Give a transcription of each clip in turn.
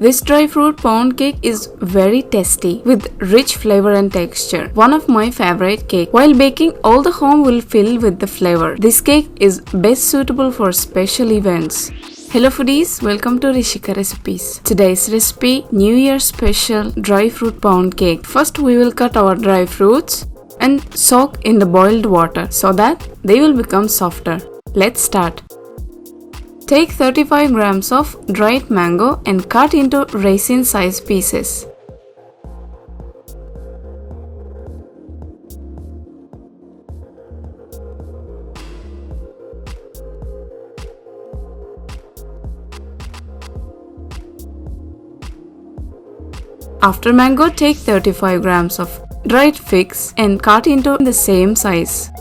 This dry fruit pound cake is very tasty with rich flavor and texture. One of my favorite cake. While baking, all the home will fill with the flavor. This cake is best suitable for special events. Hello foodies, welcome to Rishika recipes. Today's recipe, New Year special dry fruit pound cake. First we will cut our dry fruits and soak in the boiled water so that they will become softer. Let's start. Take 35 grams of dried mango and cut into raisin size pieces. After mango, take 35 grams of dried figs and cut into the same size.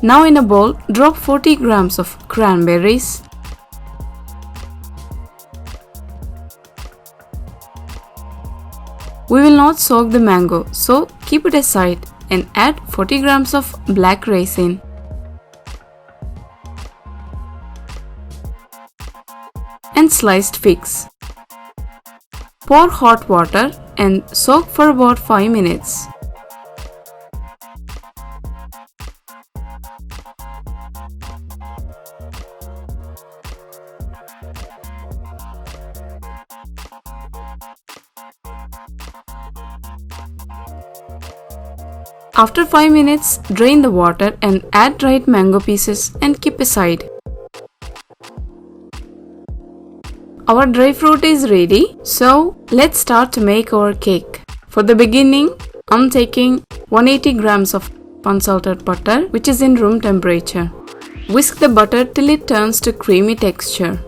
Now in a bowl, drop 40 grams of cranberries, we will not soak the mango, so keep it aside and add 40 grams of black raisin. And sliced figs. Pour hot water and soak for about 5 minutes. After 5 minutes, drain the water and add dried mango pieces and keep aside. Our dry fruit is ready, so let's start to make our cake. For the beginning, I'm taking 180 grams of unsalted butter, which is in room temperature. Whisk the butter till it turns to creamy texture.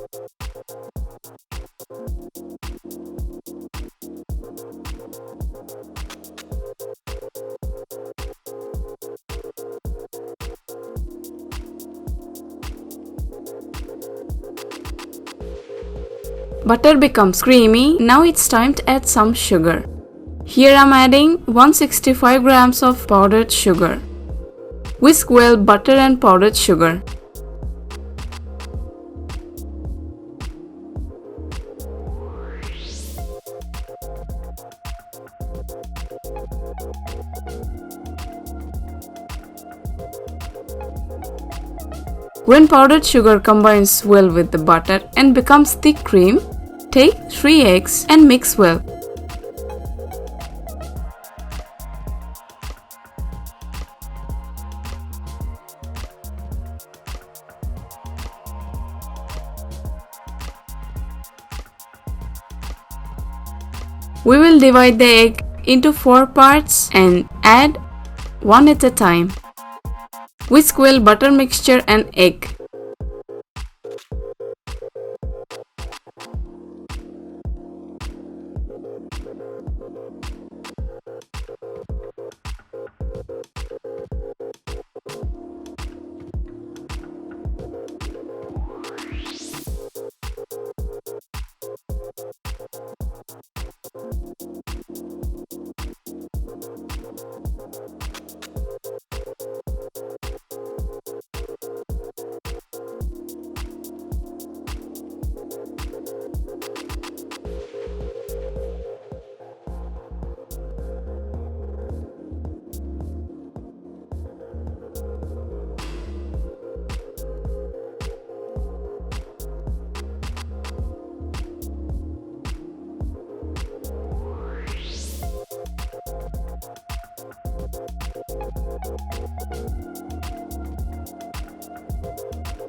Butter becomes creamy. Now it's time to add some sugar. Here I'm adding 165 grams of powdered sugar. Whisk well butter and powdered sugar. When powdered sugar combines well with the butter and becomes thick cream, take 3 eggs and mix well. We will divide the egg into 4 parts and add one at a time. Whisk well butter mixture and egg.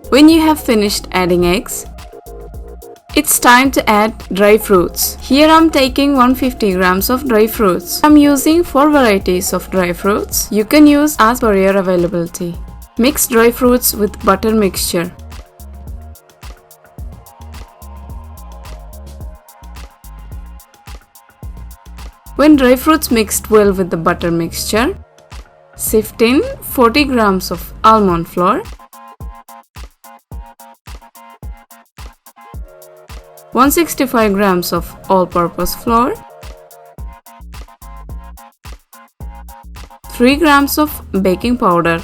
When you have finished adding eggs, it's time to add dry fruits. Here I'm taking 150 grams of dry fruits. I'm using 4 varieties of dry fruits. You can use as per your availability. Mix dry fruits with butter mixture. When dry fruits mixed well with the butter mixture, sift in 40 grams of almond flour, 165 grams of all-purpose flour, 3 grams of baking powder.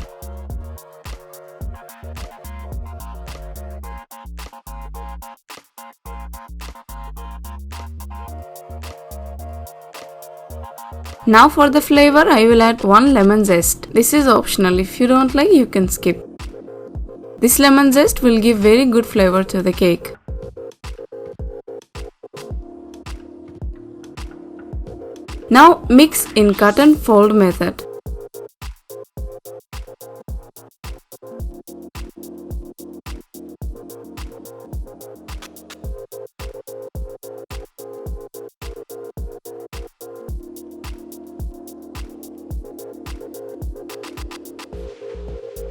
Now for the flavor, I will add 1 lemon zest. This is optional. If you don't like, you can skip. This lemon zest will give very good flavor to the cake. Now mix in cut and fold method.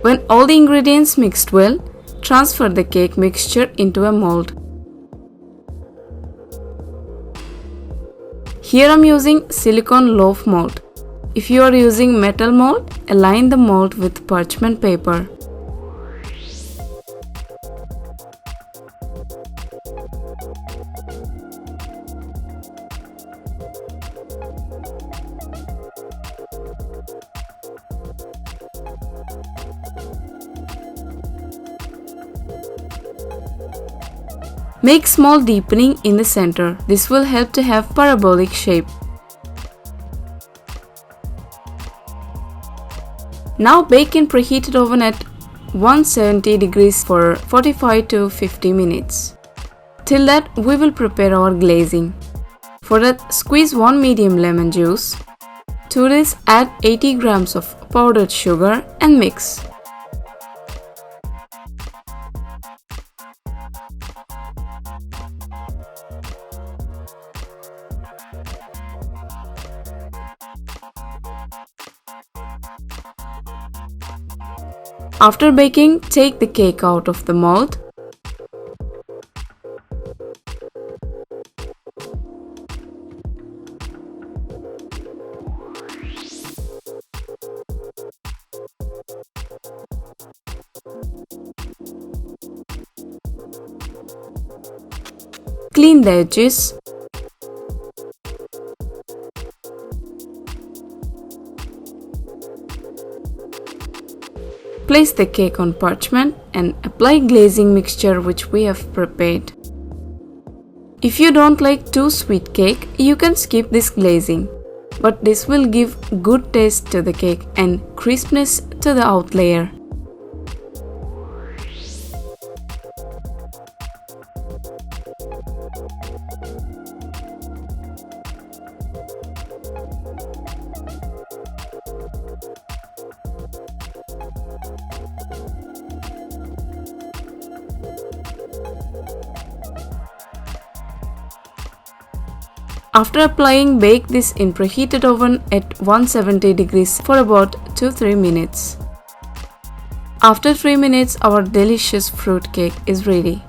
When all the ingredients mixed well, transfer the cake mixture into a mold. Here I am using silicone loaf mold. If you are using metal mold, align the mold with parchment paper. Make small deepening in the center. This will help to have parabolic shape. Now bake in preheated oven at 170 degrees for 45 to 50 minutes. Till that, we will prepare our glazing. For that, squeeze 1 medium lemon juice. To this, add 80 grams of powdered sugar and mix. After baking, take the cake out of the mold. Clean the edges. Place the cake on parchment and apply glazing mixture which we have prepared. If you don't like too sweet cake, you can skip this glazing. But this will give good taste to the cake and crispness to the out layer. After applying, bake this in preheated oven at 170 degrees for about 2-3 minutes. After 3 minutes, our delicious fruit cake is ready.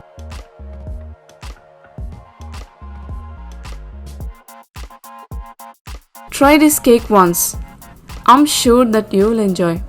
Try this cake once. I'm sure that you will enjoy.